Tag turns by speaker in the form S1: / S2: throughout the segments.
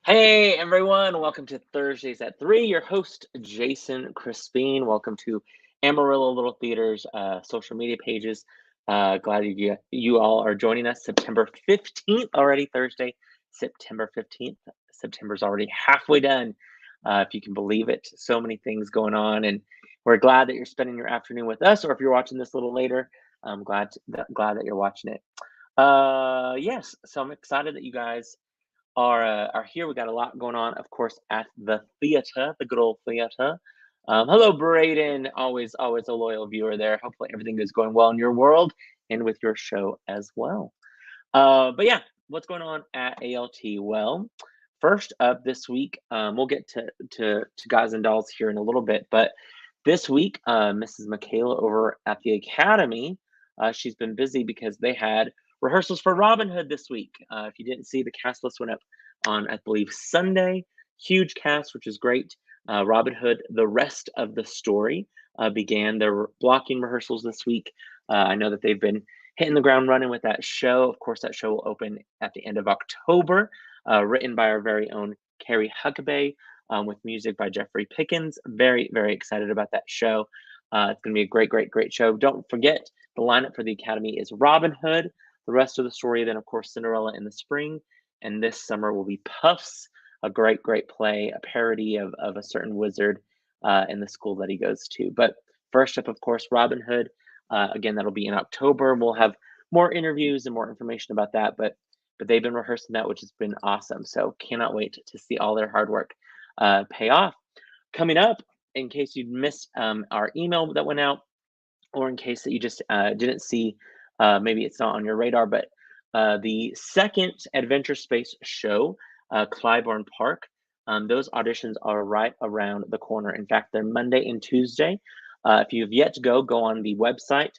S1: Hey everyone, welcome to Thursdays at 3. Your host, Jason Crespin. Welcome to Amarillo Little Theater's social media pages. Glad you all are joining us. September 15th, already Thursday, September 15th. September's already halfway done, if you can believe it. So many things going on, and we're glad that you're spending your afternoon with us, or if you're watching this a little later, I'm glad that you're watching it. Yes, so I'm excited that you guys are here. We got a lot going on, of course, at the theater, the good old theater. Hello, Braden. Always a loyal viewer there. Hopefully, everything is going well in your world and with your show as well. But yeah, what's going on at ALT? Well, first up this week, we'll get to guys and dolls here in a little bit, but this week, Mrs. Michaela over at the Academy, she's been busy because they had rehearsals for Robin Hood this week. If you didn't see, the cast list went up on, I believe, Sunday. Huge cast, which is great. Robin Hood, the rest of the story, began their blocking rehearsals this week. I know that they've been hitting the ground running with that show. Of course, that show will open at the end of October, written by our very own Carrie Huckabee, with music by Jeffrey Pickens. Very, very excited about that show. It's going to be a great show. Don't forget, the lineup for the Academy is Robin Hood, the rest of the story, then, of course, Cinderella in the spring. And this summer will be Puffs, a great play, a parody of a certain wizard in the school that he goes to. But first up, of course, Robin Hood. Again, that'll be in October. We'll have more interviews and more information about that, but they've been rehearsing that, which has been awesome. So cannot wait to see all their hard work pay off. Coming up, in case you missed our email that went out, or in case that you just didn't see, maybe it's not on your radar, but the second Adventure Space show, Clybourne Park, those auditions are right around the corner. In fact, they're Monday and Tuesday. If you have yet to go on the website.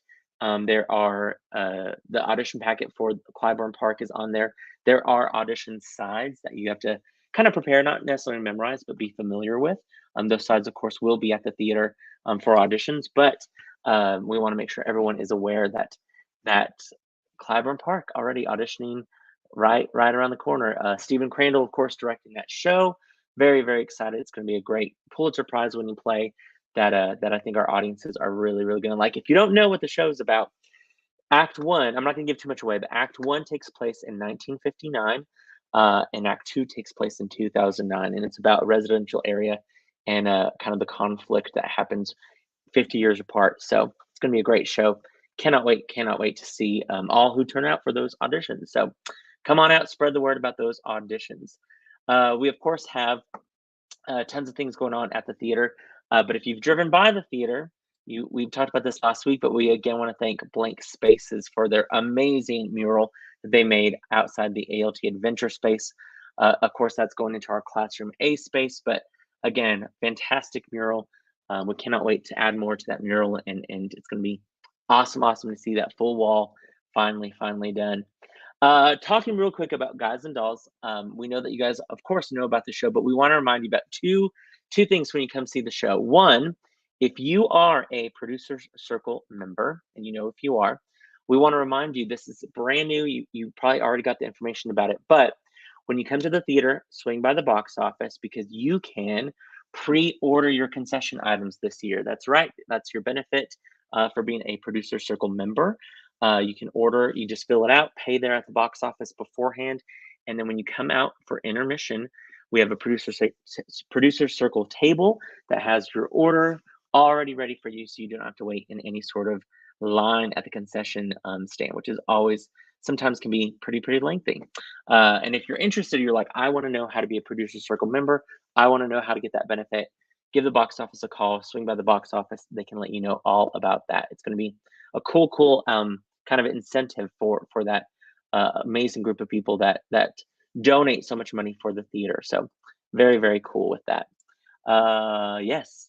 S1: There are the audition packet for Clybourne Park is on there. There are audition sides that you have to kind of prepare, not necessarily memorize, but be familiar with. Those sides, of course, will be at the theater for auditions, but we want to make sure everyone is aware that Clybourne Park already auditioning right around the corner. Stephen Crandall, of course, directing that show. Very excited. It's going to be a great Pulitzer Prize winning play that I think our audiences are really going to like. If you don't know what the show is about, Act One, I'm not going to give too much away, but Act One takes place in 1959, and Act Two takes place in 2009, and it's about a residential area and kind of the conflict that happens 50 years apart. So it's going to be a great show. Cannot wait to see all who turn out for those auditions. So come on out, spread the word about those auditions. We, of course, have tons of things going on at the theater. But if you've driven by the theater, we've talked about this last week, but we again want to thank Blank Spaces for their amazing mural that they made outside the ALT Adventure Space. Of course, that's going into our Classroom A space, but again, fantastic mural. We cannot wait to add more to that mural, and it's going to be awesome to see that full wall finally done. Talking real quick about Guys and Dolls, we know that you guys, of course, know about the show, but we want to remind you about two things when you come see the show. One, if you are a Producer Circle member, and you know if you are, we want to remind you this is brand new. You probably already got the information about it, but when you come to the theater, swing by the box office because you can pre-order your concession items this year. That's right. That's your benefit for being a Producer Circle member. You can order, you just fill it out, pay there at the box office beforehand. And then when you come out for intermission, we have a producer circle table that has your order already ready for you. So you don't have to wait in any sort of line at the concession stand, which is always sometimes can be pretty lengthy. And if you're interested, you're like, I want to know how to be a producer circle member. I want to know how to get that benefit. Give the box office a call, swing by the box office. They can let you know all about that. It's going to be a cool kind of incentive for that amazing group of people that donate so much money for the theater. So very cool with that. Yes,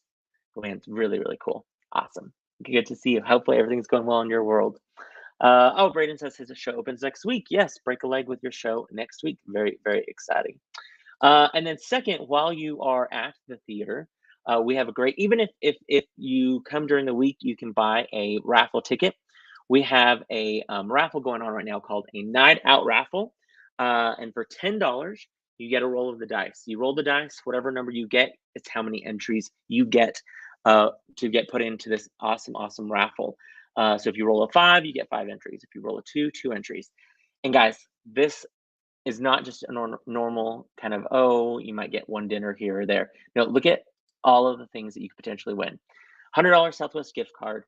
S1: man, it's really cool. Awesome. Good to see you. Hopefully everything's going well in your world. Oh, Braden says his show opens next week. Yes, break a leg with your show next week. Very exciting. And then second, while you are at the theater, we have a great, even if you come during the week, you can buy a raffle ticket. We have a raffle going on right now called a Night Out Raffle. And for $10, you get a roll of the dice. You roll the dice, whatever number you get, it's how many entries you get to get put into this awesome raffle. So if you roll a 5, you get 5 entries. If you roll a 2, 2 entries. And guys, this is not just a normal kind of, oh, you might get one dinner here or there. No, look at all of the things that you could potentially win. $100 Southwest gift card,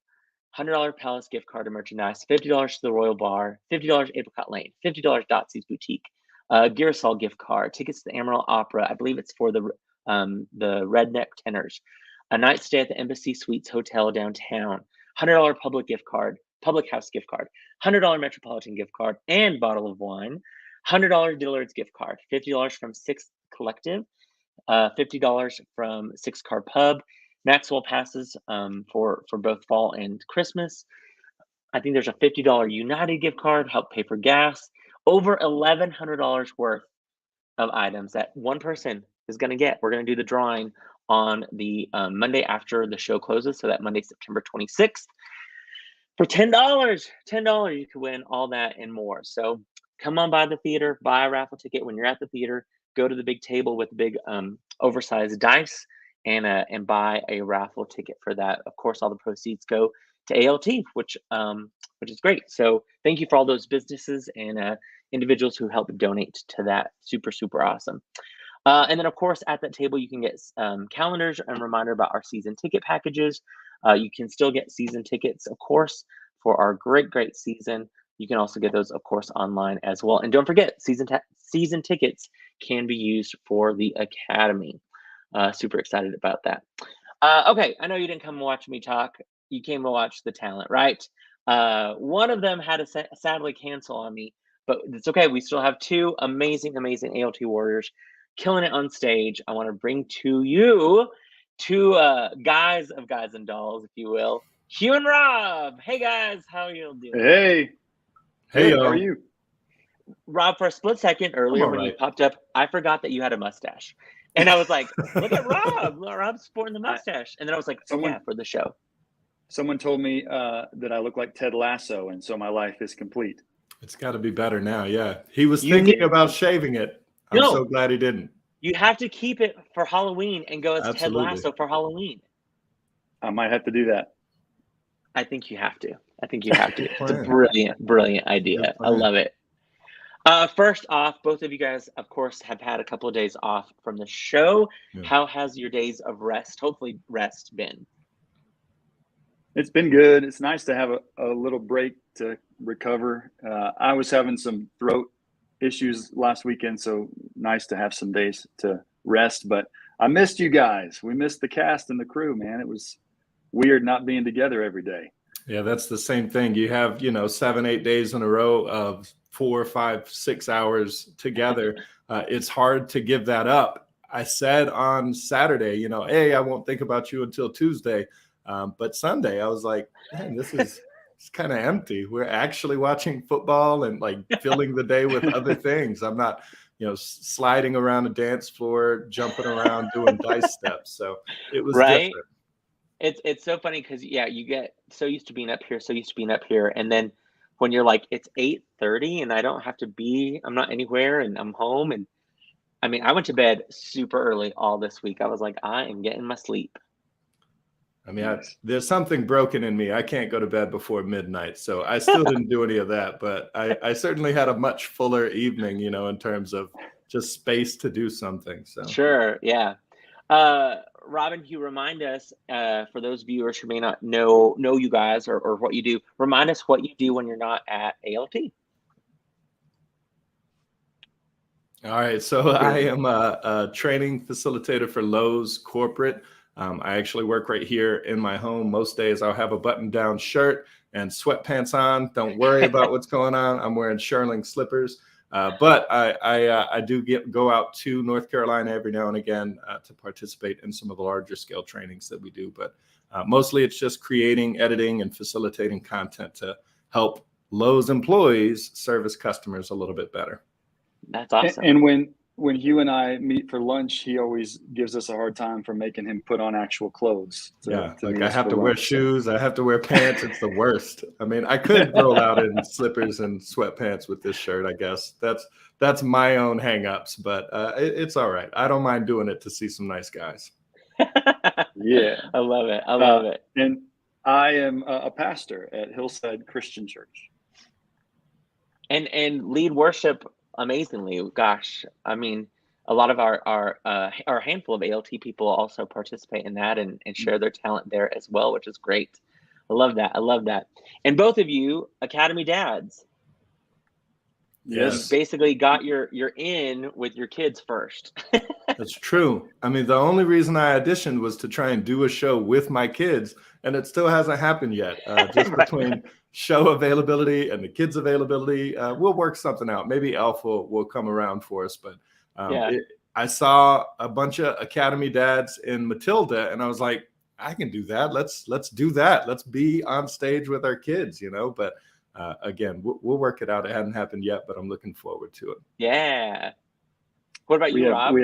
S1: $100 Palace gift card and merchandise, $50 to the Royal Bar, $50 Apricot Lane, $50 Dotsy's Boutique, Girasol gift card, tickets to the Amarillo Opera. I believe it's for the Redneck Tenors, a night stay at the Embassy Suites Hotel downtown, $100 Public House gift card, $100 Metropolitan gift card and bottle of wine, $100 Dillard's gift card, $50 from Sixth Collective, $50 from Six Car Pub, Maxwell passes for both fall and Christmas. I think there's a $50 United gift card, help pay for gas. Over $1,100 worth of items that one person is going to get. We're going to do the drawing on the Monday after the show closes, so that Monday, September 26th. For $10, you can win all that and more. So come on by the theater, buy a raffle ticket when you're at the theater, go to the big table with the big oversized dice and buy a raffle ticket for that. Of course, all the proceeds go to ALT, which is great. So thank you for all those businesses and individuals who help donate to that. Super awesome. And then, of course, at that table, you can get calendars and reminder about our season ticket packages. You can still get season tickets, of course, for our great season. You can also get those, of course, online as well. And don't forget, season tickets can be used for the Academy. Super excited about that. Okay, I know you didn't come and watch me talk. You came to watch the talent, right? One of them had to sadly cancel on me, but it's okay. We still have 2 amazing ALT warriors killing it on stage. I want to bring to you 2 guys of Guys and Dolls, if you will. Hugh and Rob. Hey guys, how are you doing?
S2: Hey, how are you?
S1: Rob, for a split second earlier when you popped up, I forgot that you had a mustache. And I was like, look at Rob. Rob's sporting the mustache. And then I was like, yeah, for the show.
S2: Someone told me that I look like Ted Lasso, and so my life is complete.
S3: It's got to be better now, yeah. He was thinking about shaving it. I'm so glad he didn't.
S1: You have to keep it for Halloween and go as Ted Lasso for Halloween.
S2: I might have to do that.
S1: I think you have to. It's a brilliant idea. I love it. First off, both of you guys, of course, have had a couple of days off from the show. Yeah. How has your days of rest, hopefully rest, been?
S2: It's been good. It's nice to have a little break to recover. I was having some throat issues last weekend, so nice to have some days to rest. But I missed you guys. We missed the cast and the crew, man. It was weird not being together every day.
S3: Yeah, that's the same thing. You have, 7-8 days in a row of 4, 5, 6 hours together. It's hard to give that up. I said on Saturday, hey, I won't think about you until Tuesday. But Sunday, I was like, man, it's kind of empty. We're actually watching football and like filling the day with other things. I'm not, sliding around a dance floor, jumping around, doing dice steps. So it was different.
S1: It's so funny because, you get so used to being up here. And then when you're like, it's 8:30 and I don't have to I'm not anywhere and I'm home. And I mean, I went to bed super early all this week. I was like, I am getting my sleep.
S3: I mean, there's something broken in me. I can't go to bed before midnight. So I still didn't do any of that. But I certainly had a much fuller evening, in terms of just space to do something. So
S1: sure. Yeah. Robin, Hugh, remind us, for those viewers who may not know you guys or what you do, remind us what you do when you're not at ALT.
S3: All right. So I am a training facilitator for Lowe's Corporate. I actually work right here in my home. Most days I'll have a button-down shirt and sweatpants on. Don't worry about what's going on. I'm wearing shearling slippers. But I do go out to North Carolina every now and again to participate in some of the larger scale trainings that we do. But mostly it's just creating, editing, and facilitating content to help Lowe's employees service customers a little bit better.
S1: That's awesome.
S2: And when Hugh and I meet for lunch, he always gives us a hard time for making him put on actual clothes.
S3: Like I have to wear shoes. I have to wear pants. It's the worst. I mean, I could roll out in slippers and sweatpants with this shirt, I guess. That's my own hangups, but it's all right. I don't mind doing it to see some nice guys.
S2: Yeah.
S1: I love it. I love it.
S2: And I am a pastor at Hillside Christian Church.
S1: And lead worship amazingly. Gosh, I mean, a lot of our handful of ALT people also participate in that and share their talent there as well, which is great. I love that. I love that. And both of you, Academy dads.
S3: Yes.
S1: You basically got your in with your kids first.
S3: That's true. I mean, the only reason I auditioned was to try and do a show with my kids, and it still hasn't happened yet. Just between show availability and the kids' availability, we'll work something out. Maybe Alpha will come around for us. But I saw a bunch of Academy dads in Matilda, and I was like, I can do that. Let's do that. Let's be on stage with our kids, But again, we'll work it out. It hadn't happened yet, but I'm looking forward to it.
S1: Yeah. What about you, Rob?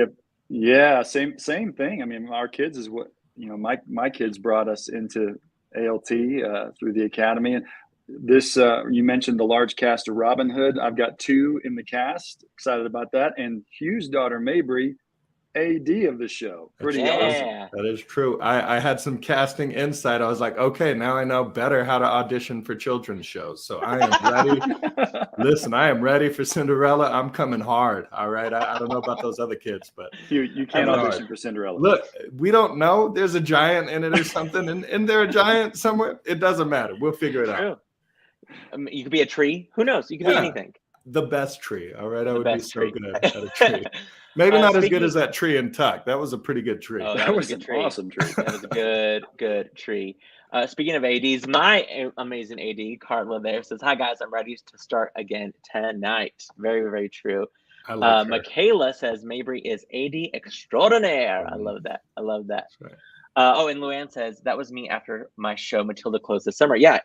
S2: Same thing. I mean, our kids is what my kids brought us into ALT through the Academy. And this you mentioned the large cast of Robin Hood. I've got 2 in the cast. Excited about that. And Hugh's daughter Mabry, AD of the show. Pretty awesome.
S3: That is true. I had some casting insight. I was like, okay, now I know better how to audition for children's shows. So I am ready. Listen, I am ready for Cinderella. I'm coming hard. All right. I don't know about those other kids, but
S2: you can't audition for Cinderella.
S3: Look, we don't know. There's a giant in it or something. And there a giant somewhere? It doesn't matter. We'll figure it out.
S1: You could be a tree. Who knows? You could be anything.
S3: The best tree. All right. I would be so good at a tree. Maybe not as good as that tree in Tuck. That was a pretty good tree.
S1: Oh,
S2: that was an awesome tree.
S1: That was a good tree. Speaking of ADs, my amazing AD, Carla there, says, hi, guys. I'm ready to start again tonight. Very, very true. Michaela says, Mabry is AD extraordinaire. I love that. I love that. Right. And Luann says, that was me after my show, Matilda closed this summer. Yeah,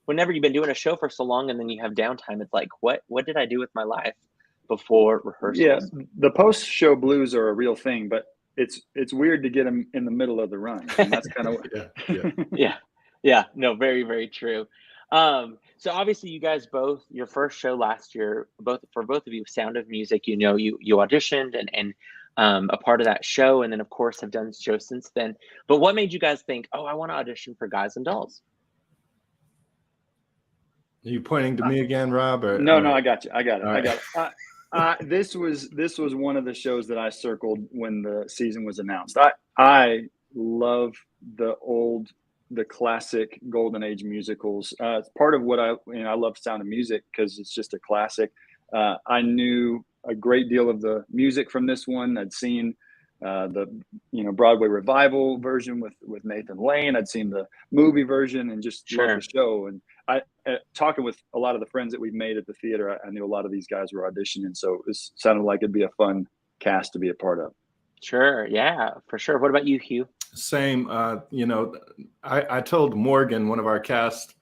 S1: whenever you've been doing a show for so long and then you have downtime, it's like, what did I do with my life before rehearsals?
S2: Yeah, the post-show blues are a real thing, but it's weird to get them in the middle of the run. And that's kind of
S1: yeah. No, very, very true. So obviously you guys both, your first show last year, both of you, Sound of Music, you auditioned and a part of that show, and then of course have done shows since then. But what made you guys think, oh, I want to audition for Guys and Dolls?
S3: Are you pointing to me again, Rob? Or,
S2: no, I got you. I got it. This was one of the shows that I circled when the season was announced. I love the classic golden age musicals. It's part of what I love Sound of Music because it's just a classic. I knew a great deal of the music from this one. I'd seen the Broadway revival version with Nathan Lane. I'd seen the movie version and just loved the show. And talking with a lot of the friends that we've made at the theater, I knew a lot of these guys were auditioning, so it sounded like it'd be a fun cast to be a part of.
S1: Sure, yeah, for sure. What about you, Hugh?
S3: Same. I told Morgan, one of our cast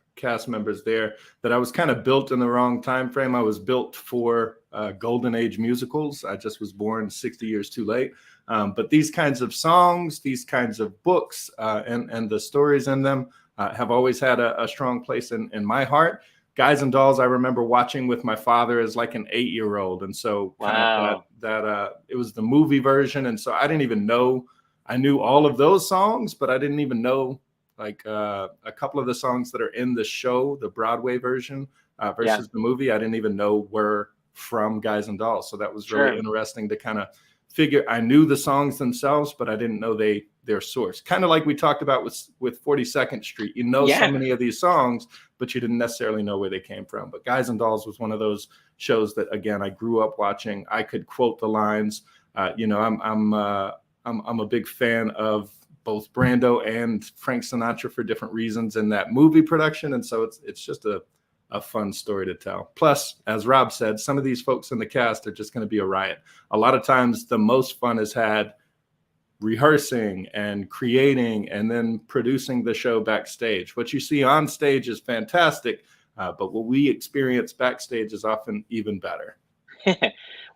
S3: members there, that I was kind of built in the wrong time frame. I was built for golden age musicals. I just was born 60 years too late. But these kinds of songs, these kinds of books, and the stories in them have always had a strong place in my heart. Guys and Dolls, I remember watching with my father as like an 8-year-old. And so it was the movie version. And so I didn't even know, I knew all of those songs, but I didn't even know like a couple of the songs that are in the show, the Broadway version versus the movie. I didn't even know were from Guys and Dolls. So that was really interesting to kind of figure. I knew the songs themselves, but I didn't know their source. Kind of like we talked about with 42nd Street. So many of these songs, but you didn't necessarily know where they came from. But Guys and Dolls was one of those shows that, again, I grew up watching. I could quote the lines. I'm a big fan of both Brando and Frank Sinatra for different reasons in that movie production, and so it's just a fun story to tell. Plus, as Rob said, some of these folks in the cast are just going to be a riot. A lot of times the most fun is had rehearsing and creating and then producing the show backstage. What you see on stage is fantastic, but what we experience backstage is often even better.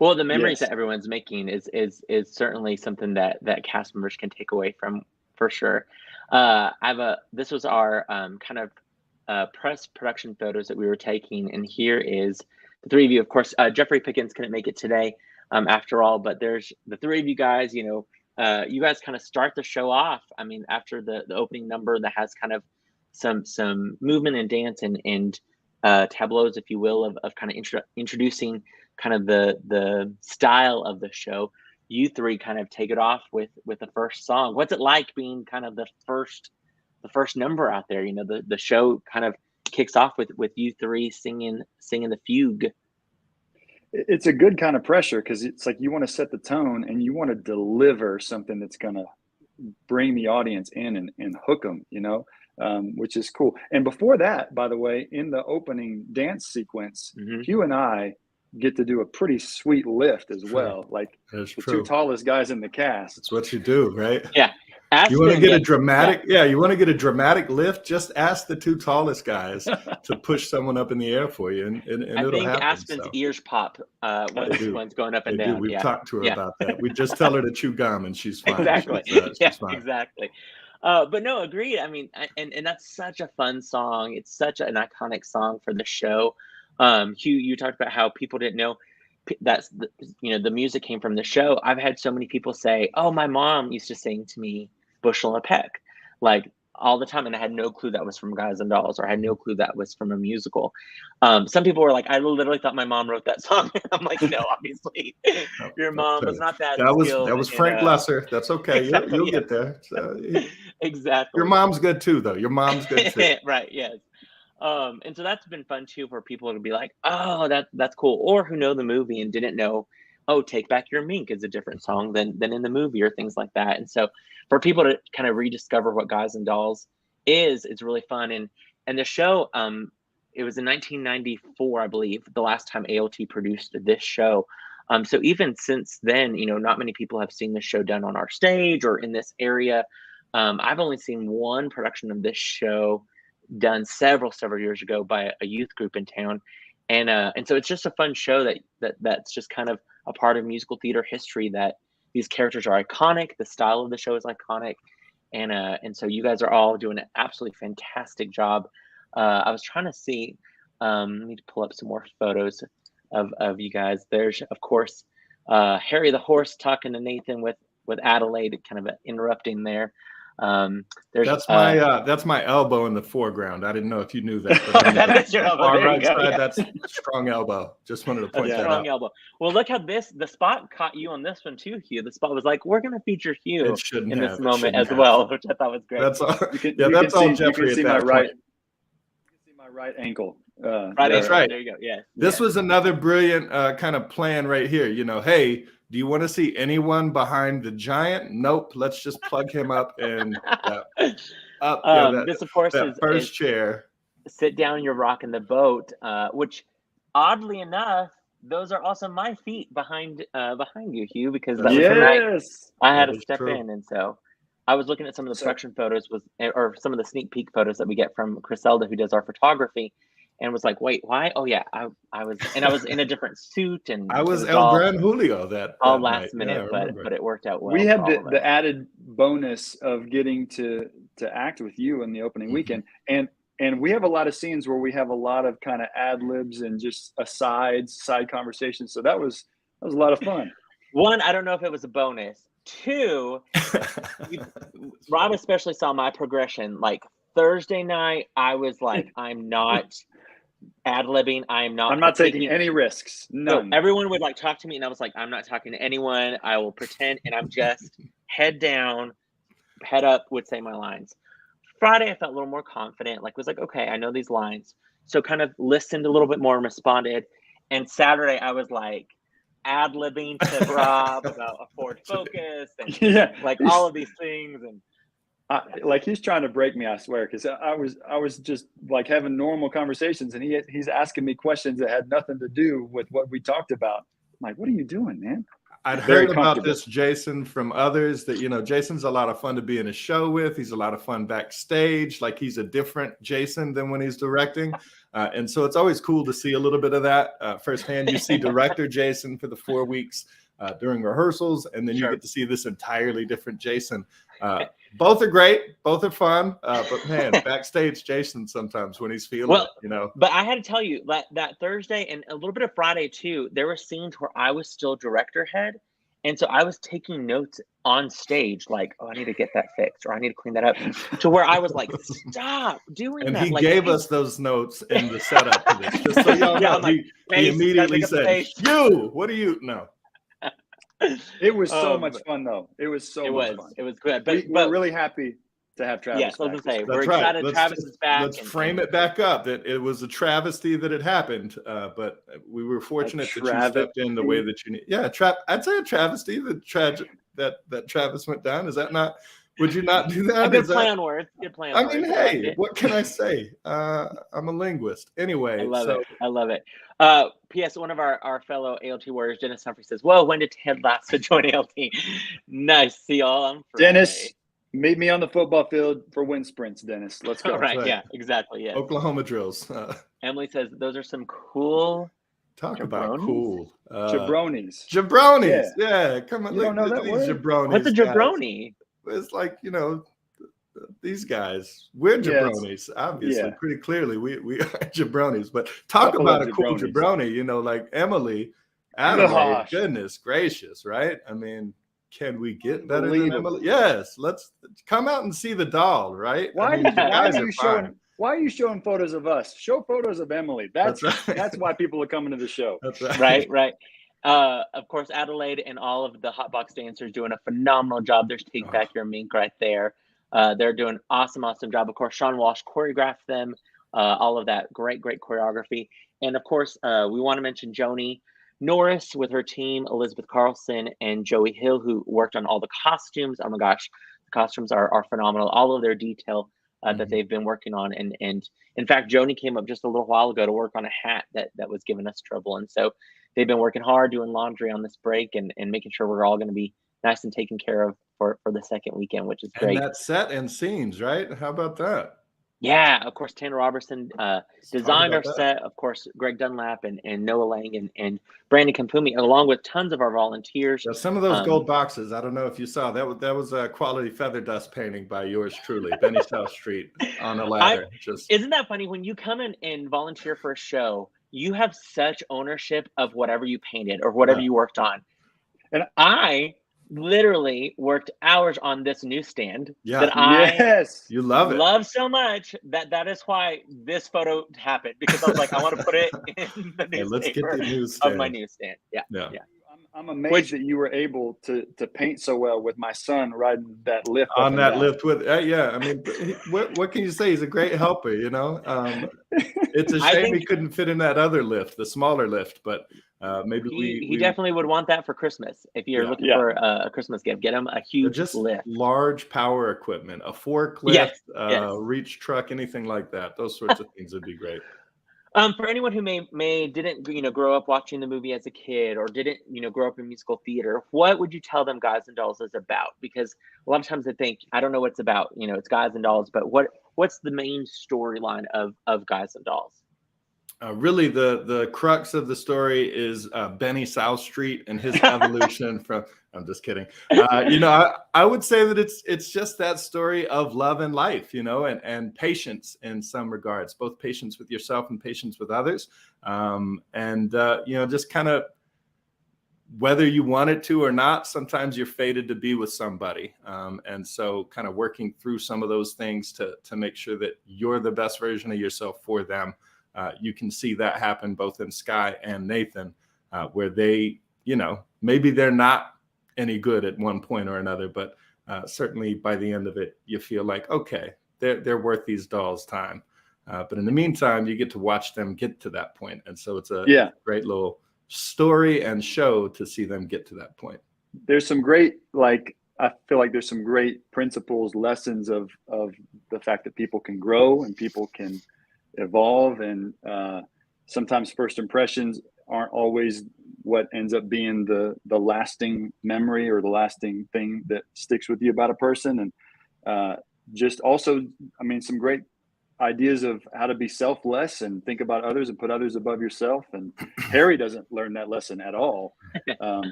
S1: Well, the memories
S2: Yes.
S1: that everyone's making is certainly something that cast members can take away from, for sure. This was our kind of press production photos that we were taking, and here is the three of you. Of course, Jeffrey Pickens couldn't make it today, after all, but there's the three of you guys. You guys kind of start the show off. I mean, after the opening number that has kind of some movement and dance and tableaus, if you will, of kind of introducing kind of the style of the show. You three kind of take it off with the first song. What's it like being kind of the first number out there? The show kind of kicks off with you three singing the fugue.
S2: It's a good kind of pressure because it's like you want to set the tone and you want to deliver something that's going to bring the audience in and hook them, which is cool. And before that, by the way, in the opening dance sequence, Hugh and I get to do a pretty sweet lift as well. Like the two tallest guys in the cast.
S3: That's what you do, right?
S1: Yeah.
S3: You want to get a dramatic, you want to get a dramatic lift? Just ask the two tallest guys to push someone up in the air for you, and
S1: I
S3: it'll
S1: think
S3: happen.
S1: Aspen's ears pop one's going up and down.
S3: We've talked to her about that. We just tell her to chew gum, and she's fine.
S1: Exactly.
S3: She's fine.
S1: Exactly. But no, agreed. I mean, and that's such a fun song. It's such an iconic song for the show. Hugh, you talked about how people didn't know that's the music came from the show. I've had so many people say, "Oh, my mom used to sing to me Bushel and Peck," like all the time, and I had no clue that was from Guys and Dolls, or I had no clue that was from a musical. Some people were like, "I literally thought my mom wrote that song." I'm like, "No, obviously, your mom was not that."
S3: That was Frank Lesser. That's okay. Exactly, you'll get there. So,
S1: exactly.
S3: Your mom's good too, though. Your mom's good too.
S1: Right. Yes. And so that's been fun too, for people to be like, "Oh, that's cool," or who know the movie and didn't know, "Oh, Take Back Your Mink" is a different song than in the movie, or things like that. And so for people to kind of rediscover what Guys and Dolls is, it's really fun. And the show, it was in 1994, I believe, the last time ALT produced this show. So even since then, not many people have seen this show done on our stage or in this area. I've only seen one production of this show done several years ago by a youth group in town, and so it's just a fun show that's just kind of a part of musical theater history, that these characters are iconic, the style of the show is iconic, and so you guys are all doing an absolutely fantastic job. I was trying to see, let me pull up some more photos of you guys. There's, of course, Harry the horse talking to Nathan with Adelaide, kind of interrupting there.
S3: That's my elbow in the foreground. I didn't know if you knew that. But
S1: that's your elbow.
S3: Far right side, that's a strong elbow. Just wanted to point that out.
S1: Strong elbow. Well, look how the spot caught you on this one too, Hugh. The spot was like, we're going to feature Hugh in this moment as well, which I thought was great.
S3: That's all. That's all Jeffrey at that point.
S2: You can see my right ankle.
S3: That's right.
S1: There you go. Yeah.
S3: This was another brilliant kind of plan right here. Hey, do you want to see anyone behind the giant? Nope. Let's just plug him up and up.
S1: This, of course,
S3: is first chair.
S1: Sit down, you're rocking the boat. Which, oddly enough, those are also my feet behind you, Hugh, because that was the night I had to step in, and so I was looking at some of the production photos, or some of the sneak peek photos that we get from Criselda, who does our photography. And was like, wait, why? Oh yeah, I was in a different suit, and
S3: I was El Gran Julio that
S1: last
S3: night.
S1: minute, but it worked out well.
S2: We had the added bonus of getting to act with you in the opening weekend, and we have a lot of scenes where we have a lot of kind of ad libs and just side conversations. So that was a lot of fun.
S1: One, I don't know if it was a bonus. Two, Rob especially saw my progression. Like Thursday night, I was like, I'm not ad-libbing. I'm not
S2: taking any risks. None.
S1: No, everyone would talk to me, and I was like, I'm not talking to anyone. I will pretend, and I'm just head down, head up, would say my lines. Friday, I felt a little more confident. Was like, okay, I know these lines. So kind of listened a little bit more and responded. And Saturday, I was like ad-libbing to Rob about a Ford Focus and all of these things. And
S2: he's trying to break me, I swear, because I was just having normal conversations, and he's asking me questions that had nothing to do with what we talked about. I'm like, what are you doing, man?
S3: I'd
S2: Very
S3: heard about
S2: comfortable.
S3: this Jason from others that, Jason's a lot of fun to be in a show with. He's a lot of fun backstage. Like, he's a different Jason than when he's directing. And so it's always cool to see a little bit of that firsthand. You see director Jason for the 4 weeks during rehearsals, and then you get to see this entirely different Jason. Both are great. Both are fun. But man, backstage Jason sometimes when he's feeling it.
S1: But I had to tell you that Thursday and a little bit of Friday too, there were scenes where I was still director head. And so I was taking notes on stage, like, oh, I need to get that fixed, or I need to clean that up, to where I was like, stop doing
S3: and
S1: that.
S3: And he gave us those notes in the setup for this. Just so y'all know, he immediately said, Hugh, what do you know?
S2: It was so much fun, though. It was so much fun.
S1: It was good.
S2: But we're really happy to have Travis.
S1: Yes, I was going to say, we're
S3: right.
S1: excited Travis is back.
S3: Let's frame it back up that it was a travesty that it happened, but we were fortunate that you stepped in the way that you need. Yeah, I'd say a travesty that Travis went down. Is that not? Would you not do that?
S1: Good plan, Worth. Good plan.
S3: I mean, hey, what can I say? I'm a linguist. Anyway.
S1: I love it. P.S. One of our fellow ALT warriors, Dennis Humphrey, says, "Whoa, when did Ted Lasso join ALT?" Nice. See y'all on Friday.
S2: Dennis, meet me on the football field for wind sprints, Dennis. Let's go.
S1: Right. Yeah, exactly. Yeah.
S3: Oklahoma drills.
S1: Emily says, those are some cool.
S3: Talk about cool.
S2: Jabronis.
S3: Jabronis. Yeah. Come on.
S2: You don't know that word?
S3: Jabronis.
S1: What's a jabroni?
S3: It's like, these guys, we're jabronis, obviously, pretty clearly. We are jabronis, but talk about a cool jabroni, like Emily, Attaway, goodness gracious, right? I mean, can we get better than Emily? Yes, let's come out and see the doll, right?
S2: Why are you showing photos of us? Show photos of Emily. That's why people are coming to the show.
S3: That's right.
S1: Right. Of course, Adelaide and all of the hot box dancers doing a phenomenal job. There's Take Back Your Mink right there. They're doing awesome job. Of course, Sean Walsh choreographed them. All of that great choreography. And of course, we want to mention Joni Norris with her team, Elizabeth Carlson and Joey Hill, who worked on all the costumes. Oh my gosh, the costumes are phenomenal. All of their detail that they've been working on. And in fact, Joni came up just a little while ago to work on a hat that was giving us trouble. And so they've been working hard doing laundry on this break and making sure we're all going to be nice and taken care of for the second weekend, which is great.
S3: And that set and scenes, right? How about that?
S1: Yeah, of course, Tanner Robertson designed our set. Of course, Greg Dunlap and Noah Lang and Brandon Kampumi, along with tons of our volunteers.
S3: Yeah, some of those gold boxes, I don't know if you saw, that was a quality feather dust painting by yours truly, Benny South Street on a ladder.
S1: Isn't that funny? When you come in and volunteer for a show, you have such ownership of whatever you painted or whatever you worked on. And I literally worked hours on this newsstand that
S3: you love
S1: so much that is why this photo happened, because I was like, I want to put it in the newspaper
S3: let's get the newsstand.
S1: of my newsstand. Yeah.
S2: I'm amazed that you were able to paint so well with my son riding that lift
S3: on that lift with I mean, what can you say? He's a great helper, it's a shame he couldn't fit in that other lift, the smaller lift, but maybe
S1: he definitely would want that for Christmas. If you're looking for a Christmas gift, get him a huge lift.
S3: Large power equipment, a forklift, reach truck, anything like that. Those sorts of things would be great.
S1: For anyone who may didn't grow up watching the movie as a kid or didn't grow up in musical theater, what would you tell them Guys and Dolls is about? Because a lot of times they think, I don't know what it's about. It's Guys and Dolls, but what's the main storyline of Guys and Dolls?
S3: Really, the crux of the story is Benny South Street and his evolution from. I'm just kidding. I would say that it's just that story of love and life, and patience in some regards, both patience with yourself and patience with others, just kind of whether you wanted to or not. Sometimes you're fated to be with somebody, and so kind of working through some of those things to make sure that you're the best version of yourself for them. You can see that happen both in Sky and Nathan, where they, maybe they're not any good at one point or another, but certainly by the end of it, you feel like, okay, they're worth these dolls' time. But in the meantime, you get to watch them get to that point. And so it's a great little story and show to see them get to that point.
S2: There's some great, I feel like there's some great principles, lessons of the fact that people can grow and people can evolve, and sometimes first impressions aren't always what ends up being the lasting memory or the lasting thing that sticks with you about a person. And just also, I mean, some great ideas of how to be selfless and think about others and put others above yourself. And Harry doesn't learn that lesson at all.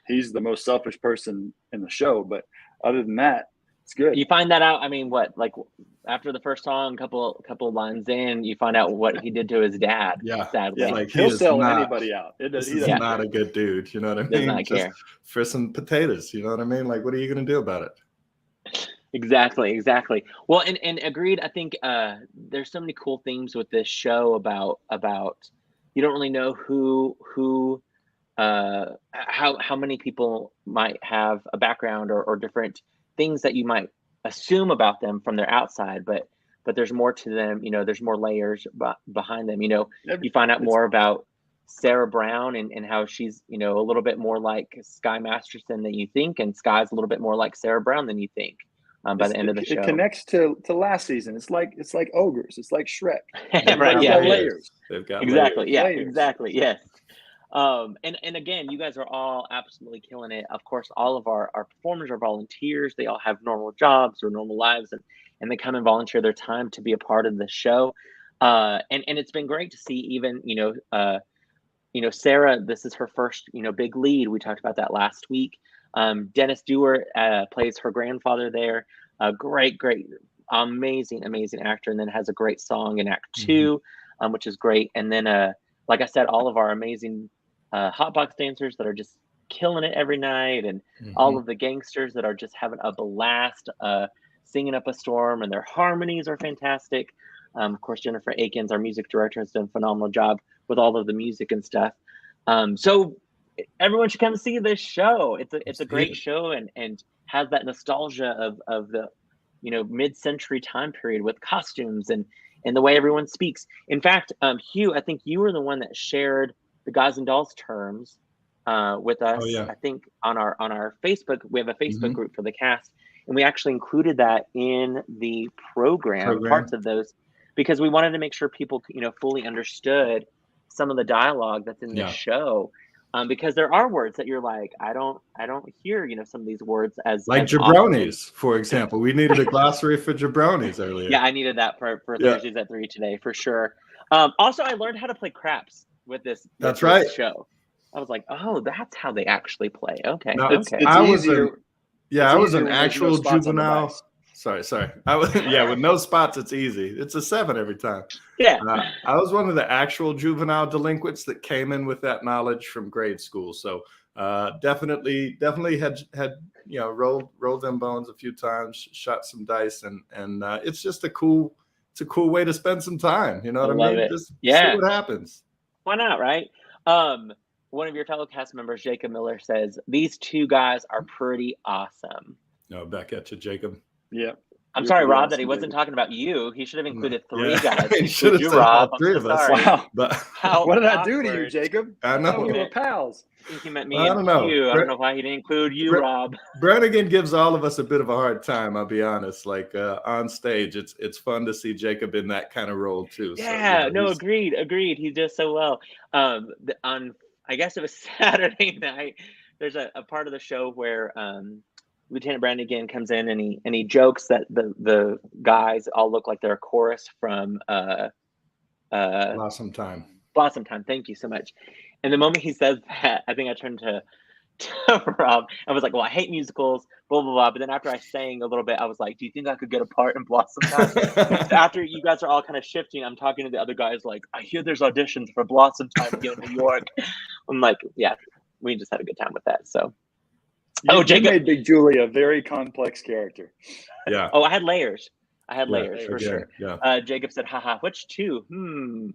S2: He's the most selfish person in the show, but other than that, it's good.
S1: You find that out. I mean, what, like after the first song, couple lines in, you find out what he did to his dad.
S3: Yeah,
S1: sadly.
S2: Yeah,
S3: like
S2: he'll sell anybody out.
S3: This is not a good dude. You know what I mean?
S1: Does not care.
S3: For some potatoes. You know what I mean? Like, what are you going to do about it?
S1: Exactly. Well, and agreed. I think there's so many cool themes with this show about you don't really know how many people might have a background or different things that you might assume about them from their outside, but there's more to them. You know, there's more layers behind them. You know, you find out more about Sarah Brown and how she's, you know, a little bit more like Sky Masterson than you think, and Sky's a little bit more like Sarah Brown than you think. By the end of the show,
S2: it connects to last season. It's like ogres. It's like Shrek.
S1: Right? Yeah,
S2: layers.
S3: They've got
S1: exactly.
S3: layers.
S1: Yeah,
S2: Layers.
S1: exactly. Yes. And again, you guys are all absolutely killing it. Of course, all of our performers are volunteers. They all have normal jobs or normal lives, and they come and volunteer their time to be a part of the show. And it's been great to see even, you know, Sarah, this is her first, you know, big lead. We talked about that last week. Dennis Dewar plays her grandfather there. Great, amazing actor, and then has a great song in Act 2, which is great. And then, like I said, all of our amazing hotbox dancers that are just killing it every night, and all of the gangsters that are just having a blast singing up a storm, and their harmonies are fantastic. Of course, Jennifer Akins, our music director, has done a phenomenal job with all of the music and stuff. So everyone should come see this show. It's a great show, and has that nostalgia of the, you know, mid-century time period with costumes and the way everyone speaks. In fact, Hugh, I think you were the one that shared the Guys and Dolls terms with us.
S3: Oh, yeah.
S1: I think on our Facebook, we have a Facebook group for the cast, and we actually included that in the program, parts of those, because we wanted to make sure people, you know, fully understood some of the dialogue that's in this show. Because there are words that you're like, I don't hear, you know, some of these words as
S3: like jabronis, for example. We needed a glossary for jabronis earlier.
S1: Yeah, I needed that for Thursdays at 3 today, for sure. Also, I learned how to play craps with this.
S3: That's right.
S1: This show. I was like, oh, that's how they actually play. Okay.
S3: No,
S1: okay.
S3: I was an actual juvenile. Sorry. I was with no spots. It's easy. It's a 7 every time.
S1: Yeah.
S3: I was one of the actual juvenile delinquents that came in with that knowledge from grade school. So definitely had you know, rolled them bones a few times, shot some dice, and it's just a cool way to spend some time. You know what I mean? Just see what happens.
S1: Why not, right? One of your fellow cast members, Jacob Miller, says these two guys are pretty awesome.
S3: No, back at you, Jacob.
S2: Yeah.
S1: I'm sorry, Rob, that he wasn't talking about you. He should have included 3 guys.
S3: He should have
S1: you,
S3: said
S1: Rob.
S3: 3 of us.
S2: Wow.
S3: But
S2: what did I do to you, Jacob?
S3: I know.
S2: We were pals.
S1: I think he meant me.
S3: I don't know.
S1: You. I don't know why he didn't include you, Rob.
S3: Brannigan gives all of us a bit of a hard time, I'll be honest. Like on stage, it's fun to see Jacob in that kind of role too.
S1: Yeah, so, you know, agreed. He does so well. On, I guess it was Saturday night, there's a part of the show where Lieutenant Brannigan comes in and he jokes that the guys all look like they're a chorus from
S3: Blossom Time.
S1: Thank you so much. And the moment he says that, I think I turned to Rob. I was like, well, I hate musicals, blah, blah, blah. But then after I sang a little bit, I was like, do you think I could get a part in Blossom Time? After you guys are all kind of shifting, I'm talking to the other guys like, I hear there's auditions for Blossom Time here in New York. I'm like, yeah, we just had a good time with that. So,
S2: Jacob made Big Julie a very complex character.
S3: Yeah.
S1: Oh, I had layers for sure.
S3: Yeah.
S1: Jacob said, haha, which 2?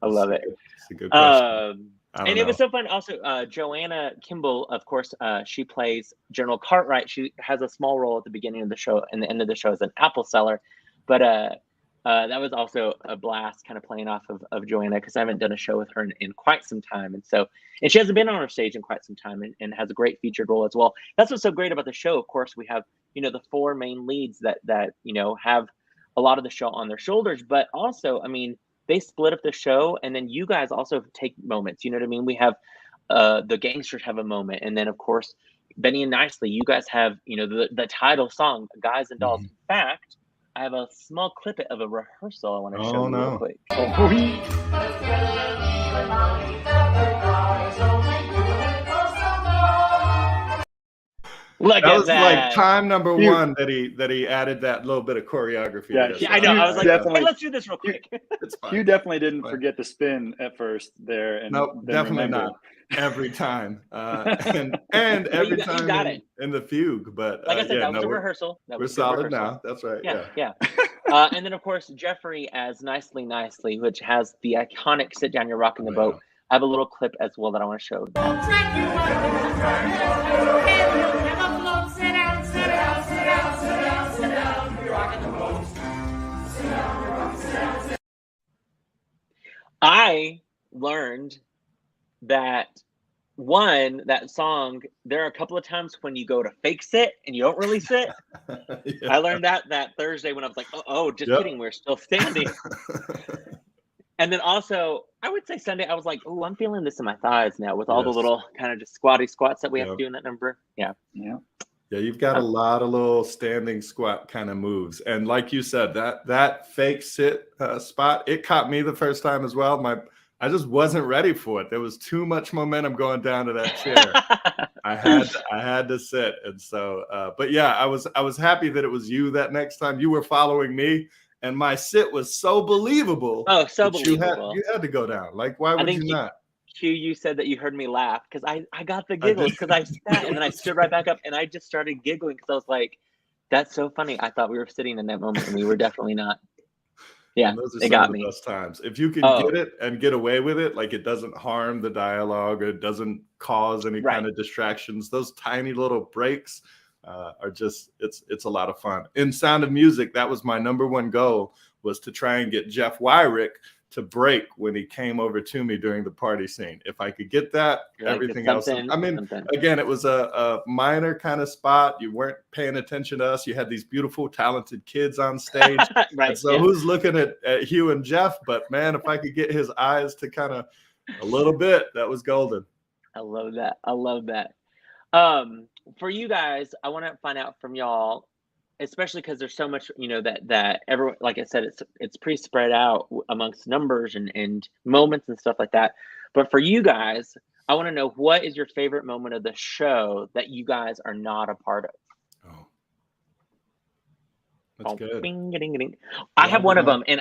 S1: I love it.
S3: It's a good question.
S1: And it was so fun. Also, Joanna Kimball, of course, she plays General Cartwright. She has a small role at the beginning of the show and the end of the show as an apple seller. But that was also a blast, kind of playing off of Joanna, because I haven't done a show with her in quite some time. And she hasn't been on our stage in quite some time, and has a great featured role as well. That's what's so great about the show. Of course, we have, you know, the 4 main leads that you know, have a lot of the show on their shoulders, but also, I mean, they split up the show, and then you guys also take moments. You know what I mean? We have the gangsters have a moment, and then of course Benny and Nicely, you guys have, you know, the title song, Guys and Dolls. In fact, I have a small clip of a rehearsal I want to show you real quick. Look
S3: that
S1: at
S3: was
S1: that.
S3: like time number one that he added that little bit of choreography.
S2: Yeah,
S3: there.
S1: Yeah, I know. I was like,
S2: definitely,
S1: hey, let's do this real quick.
S2: Hugh definitely didn't forget the spin at first there. And
S3: nope, definitely not. Every time. And every
S1: you got
S3: time in the fugue. But
S1: like I said, that was a
S3: we're,
S1: rehearsal.
S3: We're solid now. That's right.
S1: Yeah. And then of course Jeffrey as Nicely, which has the iconic "Sit Down, You're Rocking the Boat." I have a little clip as well that I want to show. I learned that that song, there are a couple of times when you go to fake sit and you don't really sit. I learned that Thursday when I was like, oh, just kidding, we're still standing. And then also, I would say Sunday, I was like, oh, I'm feeling this in my thighs now with all the little kind of just squatty squats that we have to do in that number. Yeah,
S3: you've got a lot of little standing squat kind of moves. And like you said, that fake sit spot, it caught me the first time as well. I just wasn't ready for it. There was too much momentum going down to that chair. I had to sit. And so, but yeah, I was happy that it was you that next time. You were following me, and my sit was so believable.
S1: Oh, so believable.
S3: You had to go down. Like, why would you not?
S1: Hugh, you said that you heard me laugh because I got the giggles because I sat and then I stood right back up and I just started giggling because I was like, that's so funny. I thought we were sitting in that moment and we were definitely not. Yeah, it got me.
S3: Best times. If you can get it and get away with it, like it doesn't harm the dialogue or it doesn't cause any kind of distractions, those tiny little breaks are just, it's a lot of fun. In Sound of Music, that was my number one goal, was to try and get Jeff Wyrick to break when he came over to me during the party scene. If I could get that, everything else. I mean, again, it was a minor kind of spot. You weren't paying attention to us. You had these beautiful, talented kids on stage. Who's looking at Hugh and Jeff? But man, if I could get his eyes to kind of a little bit, that was golden.
S1: I love that. For you guys, I want to find out from y'all, especially because there's so much, you know, that everyone, like I said, it's pretty spread out amongst numbers and moments and stuff like that. But for you guys, I want to know, what is your favorite moment of the show that you guys are not a part of?
S3: Oh, that's good.
S1: I have one of them, and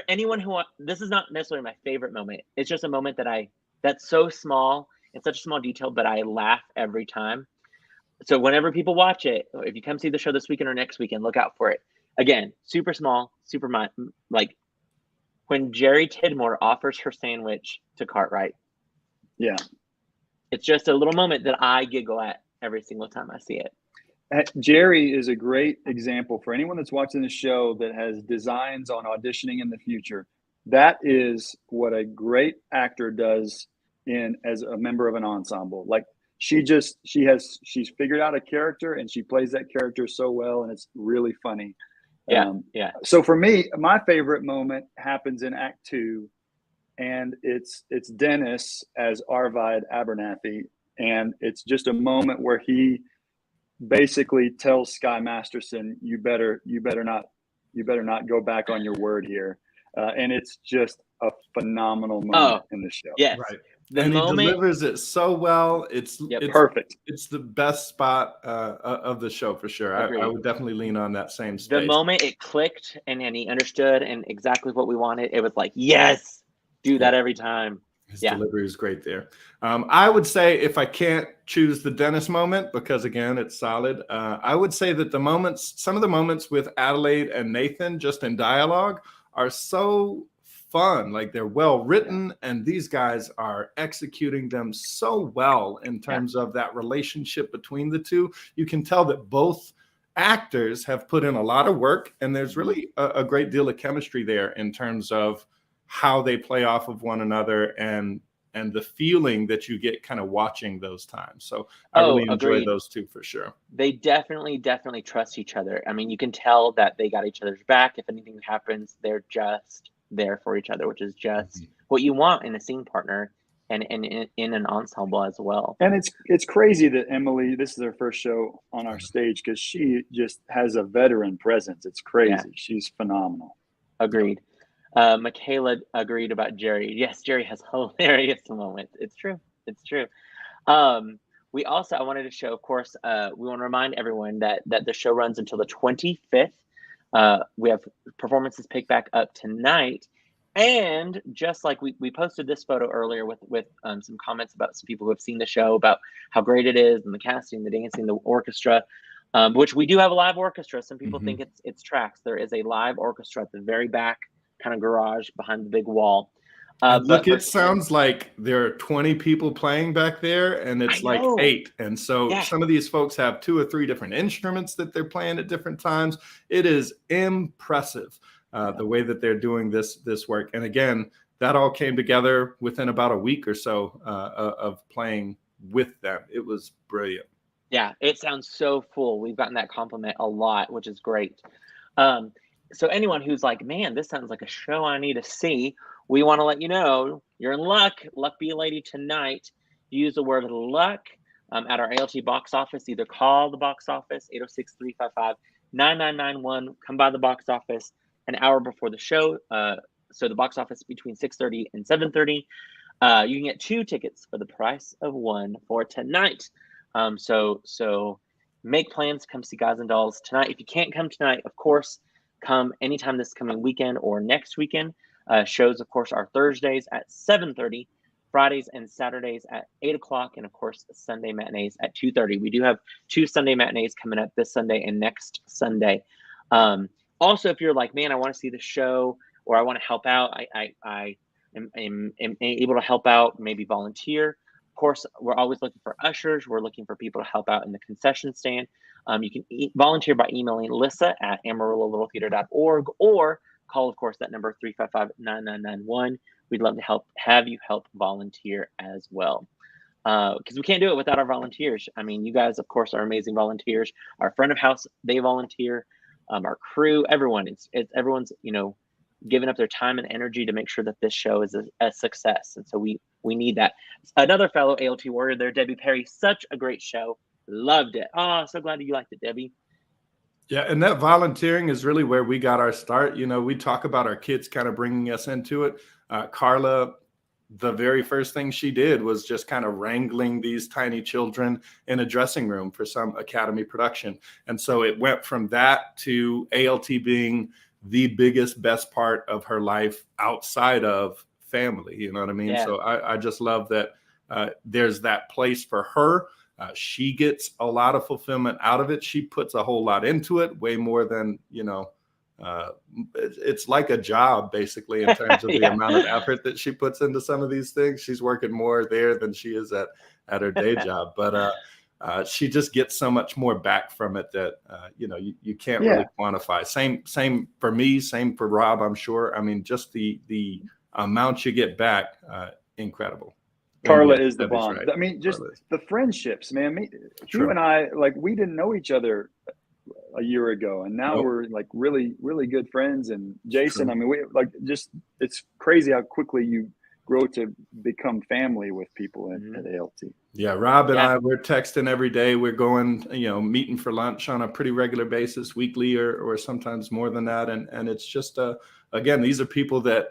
S1: anyone who this is not necessarily my favorite moment. It's just a moment that's so small and such a small detail, but I laugh every time. So whenever people watch it, if you come see the show this weekend or next weekend, look out for it. Again, super small, like when Jerry Tidmore offers her sandwich to Cartwright.
S2: Yeah.
S1: It's just a little moment that I giggle at every single time I see it.
S2: Jerry is a great example for anyone that's watching the show that has designs on auditioning in the future. That is what a great actor does as a member of an ensemble. Like, she's figured out a character and she plays that character so well, and it's really funny.
S1: Yeah.
S2: So for me, my favorite moment happens in Act 2, and it's Dennis as Arvide Abernathy, and it's just a moment where he basically tells Sky Masterson, you better not go back on your word here, and it's just a phenomenal moment in the show.
S1: Yes.
S3: Right. He delivers it so well. It's
S2: perfect.
S3: It's the best spot of the show for sure. I would definitely lean on that same space.
S1: The moment it clicked and he understood and exactly what we wanted, it was like, yes, do that every time.
S3: His delivery is great there. I would say, if I can't choose the Dennis moment, because again, it's solid, I would say that some of the moments with Adelaide and Nathan just in dialogue are so fun. Like, they're well written, and these guys are executing them so well in terms of that relationship between the two. You can tell that both actors have put in a lot of work, and there's really a great deal of chemistry there in terms of how they play off of one another and the feeling that you get kind of watching those times. So I really enjoy those two for sure.
S1: They definitely trust each other. I mean, you can tell that they got each other's back. If anything happens, they're just there for each other, which is just what you want in a scene partner. and in an ensemble as well.
S2: And it's crazy that Emily, this is her first show on our stage, because she just has a veteran presence. It's crazy.
S1: Yeah.
S2: She's phenomenal.
S1: Agreed. Michaela agreed about Jerry. Yes, Jerry has hilarious moments. It's true. It's true. We also, I wanted to show, of course, we want to remind everyone that the show runs until the 25th. We have performances picked back up tonight. And just like we posted this photo earlier with some comments about some people who have seen the show, about how great it is, and the casting, the dancing, the orchestra, which we do have a live orchestra. Some people think it's tracks. There is a live orchestra at the very back, kind of garage behind the big wall.
S3: Look, it sounds like there are 20 people playing back there, and it's like 8. And so some of these folks have 2 or 3 different instruments that they're playing at different times. It is impressive the way that they're doing this work. And again, that all came together within about a week or so of playing with them. It was brilliant.
S1: Yeah, it sounds so full. We've gotten that compliment a lot, which is great. So anyone who's like, man, this sounds like a show I need to see, we want to let you know you're in luck. Luck be a lady tonight. Use the word luck at our ALT box office. Either call the box office, 806-355-9991. Come by the box office an hour before the show. So the box office between 6:30 and 7:30. You can get 2 tickets for the price of 1 for tonight. So make plans. Come see Guys and Dolls tonight. If you can't come tonight, of course, come anytime this coming weekend or next weekend. Shows, of course, are Thursdays at 7:30, Fridays and Saturdays at 8 o'clock, and of course, Sunday matinees at 2:30. We do have 2 Sunday matinees coming up this Sunday and next Sunday. Also, if you're like, man, I want to see the show, or I want to help out, I am able to help out, maybe volunteer. Of course, we're always looking for ushers. We're looking for people to help out in the concession stand. You can volunteer by emailing lissa@amarillalittletheater.org, or call, of course, that number 355-9991. We'd love to have you help volunteer as well, because we can't do it without our volunteers. I mean, you guys, of course, are amazing volunteers. Our front of house, they volunteer. Our crew, everyone. It's everyone's giving up their time and energy to make sure that this show is a success, and so we need that. Another fellow ALT warrior there, Debbie Perry. Such a great show. Loved it. Oh, so glad you liked it, Debbie.
S3: Yeah, and that volunteering is really where we got our start. We talk about our kids kind of bringing us into it. Carla, the very first thing she did was just kind of wrangling these tiny children in a dressing room for some Academy production. And so it went from that to ALT being the biggest, best part of her life outside of family. You know what I mean? Yeah. So I just love that there's that place for her. She gets a lot of fulfillment out of it. She puts a whole lot into it, way more than, it's like a job, basically, in terms of the amount of effort that she puts into some of these things. She's working more there than she is at her day job. But she just gets so much more back from it that, you can't really quantify. Same for me, same for Rob, I'm sure. I mean, just the amount you get back, incredible.
S2: Carla is the bomb. Right. I mean, just the friendships, man. Hugh and I, we didn't know each other a year ago, and now we're really, really good friends. And Jason, I mean, we it's crazy how quickly you grow to become family with people at ALT.
S3: Yeah, Rob and I, we're texting every day. We're going, meeting for lunch on a pretty regular basis, weekly or sometimes more than that. And it's just, again, these are people that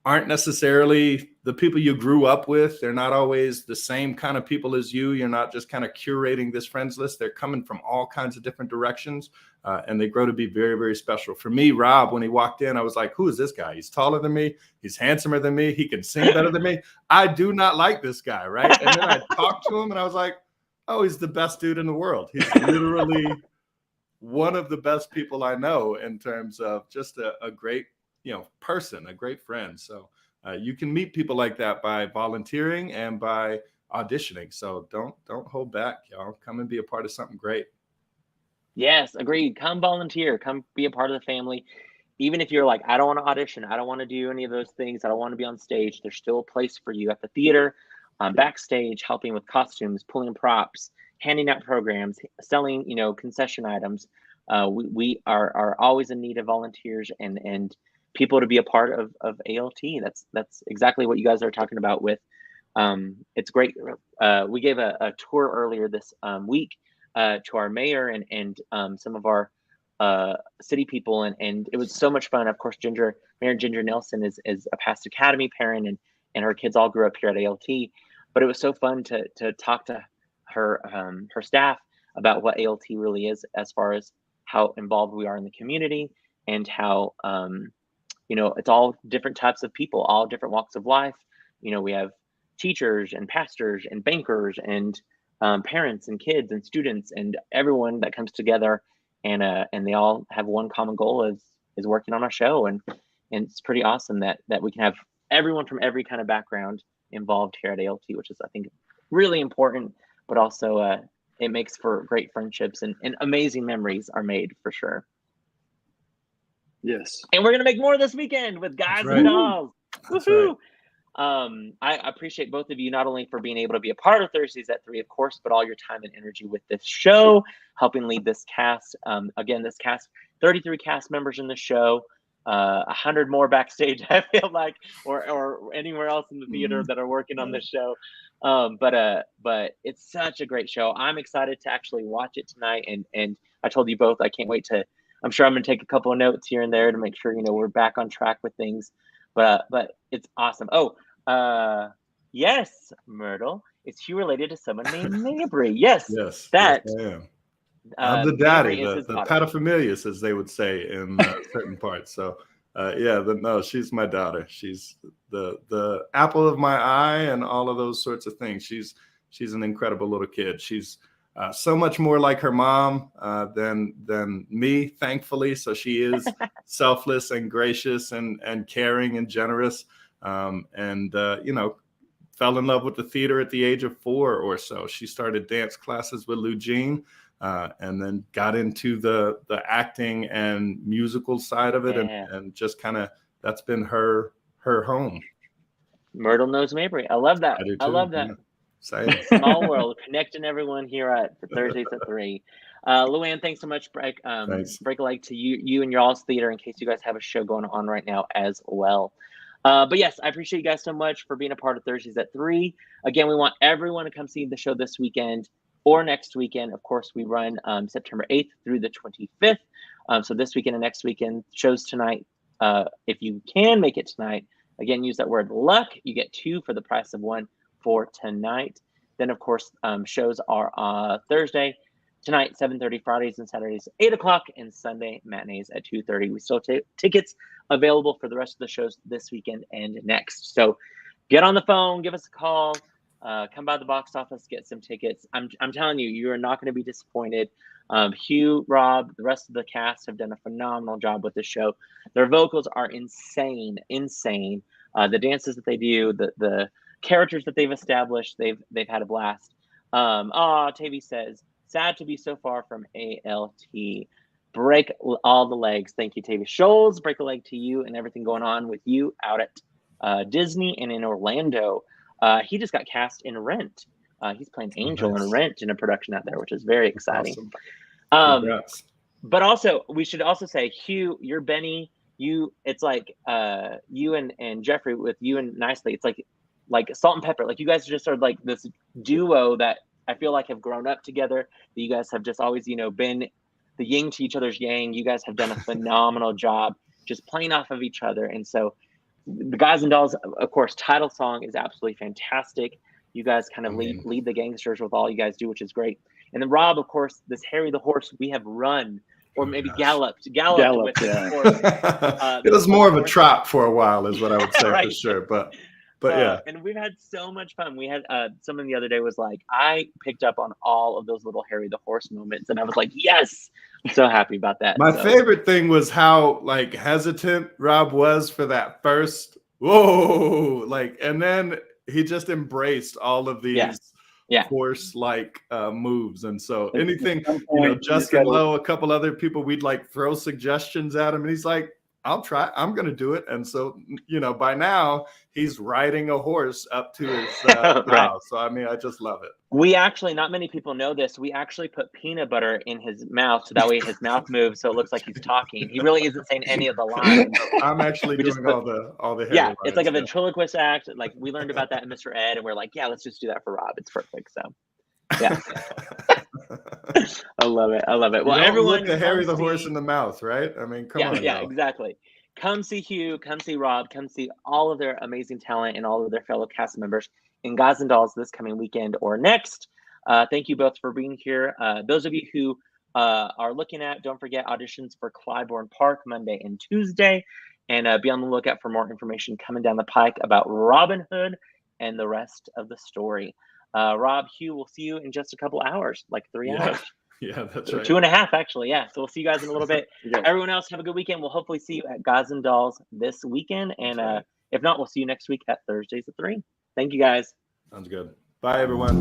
S3: aren't necessarily the people you grew up with. They're not always the same kind of people as you. You're not just kind of curating this friends list. They're coming from all kinds of different directions, and they grow to be very, very special. For me, Rob, when he walked in, I was like, who is this guy? He's taller than me. He's handsomer than me. He can sing better than me. I do not like this guy, right? And then I talked to him, and I was like, oh, he's the best dude in the world. He's literally one of the best people I know in terms of just a great person, a great friend. So you can meet people like that by volunteering and by auditioning. So don't hold back, y'all. Come and be a part of something great.
S1: Yes, agreed. Come volunteer. Come be a part of the family. Even if you're like, I don't want to audition, I don't want to do any of those things, I don't want to be on stage, there's still a place for you at the theater, backstage, helping with costumes, pulling props, handing out programs, selling, concession items. We are always in need of volunteers and people to be a part of ALT. That's exactly what you guys are talking about with it's great. We gave a tour earlier this week to our mayor and some of our city people, and it was so much fun. Of course, Mayor Ginger Nelson is a past Academy parent, and her kids all grew up here at ALT. But it was so fun to talk to her staff about what ALT really is, as far as how involved we are in the community, and how it's all different types of people, all different walks of life. We have teachers and pastors and bankers and parents and kids and students and everyone that comes together, and they all have one common goal is working on our show, and it's pretty awesome that we can have everyone from every kind of background involved here at ALT, which is, I think, really important, but also it makes for great friendships, and amazing memories are made for sure.
S2: Yes.
S1: And we're gonna make more this weekend with Guys and Dolls. Woohoo! Right. I appreciate both of you, not only for being able to be a part of Thursdays at 3, of course, but all your time and energy with this show, helping lead this cast. Again, this cast, 33 cast members in the show, 100 more backstage, I feel like, or anywhere else in the theater that are working on this show. But it's such a great show. I'm excited to actually watch it tonight, and I told you both I can't wait to. I'm sure I'm going to take a couple of notes here and there to make sure we're back on track with things. But it's awesome. Oh, yes, Myrtle. Is Hugh related to someone named Mabry? Yes. That.
S3: Yes, I am. I'm the daddy, the paterfamilias, as they would say in certain parts. So, no, she's my daughter. She's the apple of my eye and all of those sorts of things. She's an incredible little kid. She's so much more like her mom than me, thankfully. So she is selfless and gracious and caring and generous. Fell in love with the theater at the age of 4 or so. She started dance classes with Lugene, and then got into the acting and musical side of it, and just kind of that's been her home.
S1: Myrtle knows Mabry. I love that. I love that.
S3: Yeah. Same.
S1: Small world, connecting everyone here at Thursdays at 3. Luann, thanks so much. Break a leg to you and your all's theater, in case you guys have a show going on right now as well. But yes, I appreciate you guys so much for being a part of Thursdays at 3. Again, we want everyone to come see the show this weekend or next weekend. Of course, we run September 8th through the 25th. So this weekend and next weekend, shows tonight. If you can make it tonight, again, use that word luck. You get 2 for the price of 1 for tonight. Then, of course, shows are Thursday tonight, 7:30, Fridays and Saturdays, 8 o'clock, and Sunday matinees at 2:30. We still have tickets available for the rest of the shows this weekend and next. So get on the phone, give us a call, come by the box office, get some tickets. I'm telling you, you are not going to be disappointed. Hugh, Rob, the rest of the cast have done a phenomenal job with the show. Their vocals are insane. The dances that they do, the characters that they've established, they've had a blast. Tavy says, sad to be so far from ALT. Break all the legs. Thank you, Tavy. Scholes, break a leg to you and everything going on with you out at Disney and in Orlando. He just got cast in Rent. He's playing Angel in Rent in a production out there, which is very exciting. Awesome. But also, we should also say, Hugh, you're Benny. It's like you and Jeffrey with you and Nicely. It's like Salt and Pepper. Like, you guys just are like this duo that I feel like have grown up together. That you guys have just always, been the yin to each other's yang. You guys have done a phenomenal job just playing off of each other. And so the Guys and Dolls, of course, title song is absolutely fantastic. You guys kind of lead the gangsters with all you guys do, which is great. And then Rob, of course, this Harry the Horse, we have run, or maybe galloped with
S2: yeah.
S3: It was more of a trot for a while, is what I would say. Right. For sure. But yeah.
S1: And we've had so much fun. We had someone the other day was like, I picked up on all of those little Harry the Horse moments, and I was like, yes, I'm so happy about that.
S3: My favorite thing was how hesitant Rob was for that first whoa, and then he just embraced all of these horse moves. And so anything, Justin Lowe, a couple other people, we'd throw suggestions at him, and he's like, I'll try. I'm going to do it. And so, by now he's riding a horse up to his
S1: Right.
S3: mouth. So, I mean, I just love it.
S1: We actually, not many people know this, we actually put peanut butter in his mouth so that way his mouth moves so it looks like he's talking. He really isn't saying any of the lines.
S3: I'm actually doing all the
S1: yeah,
S3: lines,
S1: it's like a ventriloquist act. Like we learned about that in Mr. Ed, and we're like, yeah, let's just do that for Rob. It's perfect. So, yeah. I love it. Well, everyone,
S3: look Harry the horse in the mouth, right? I mean, come on.
S1: Yeah, exactly. Come see Hugh, come see Rob, come see all of their amazing talent and all of their fellow cast members in Guys and Dolls this coming weekend or next. Thank you both for being here. Those of you who are looking at, don't forget auditions for Clybourne Park Monday and Tuesday, and be on the lookout for more information coming down the pike about Robin Hood and the rest of the story. Rob, Hugh, we'll see you in just a couple hours, like 3 hours.
S3: Yeah, that's right.
S1: 2.5 actually. Yeah. So we'll see you guys in a little bit. Everyone else, have a good weekend. We'll hopefully see you at Guys and Dolls this weekend. And if not, we'll see you next week at Thursdays at 3. Thank you guys.
S3: Sounds good. Bye, everyone.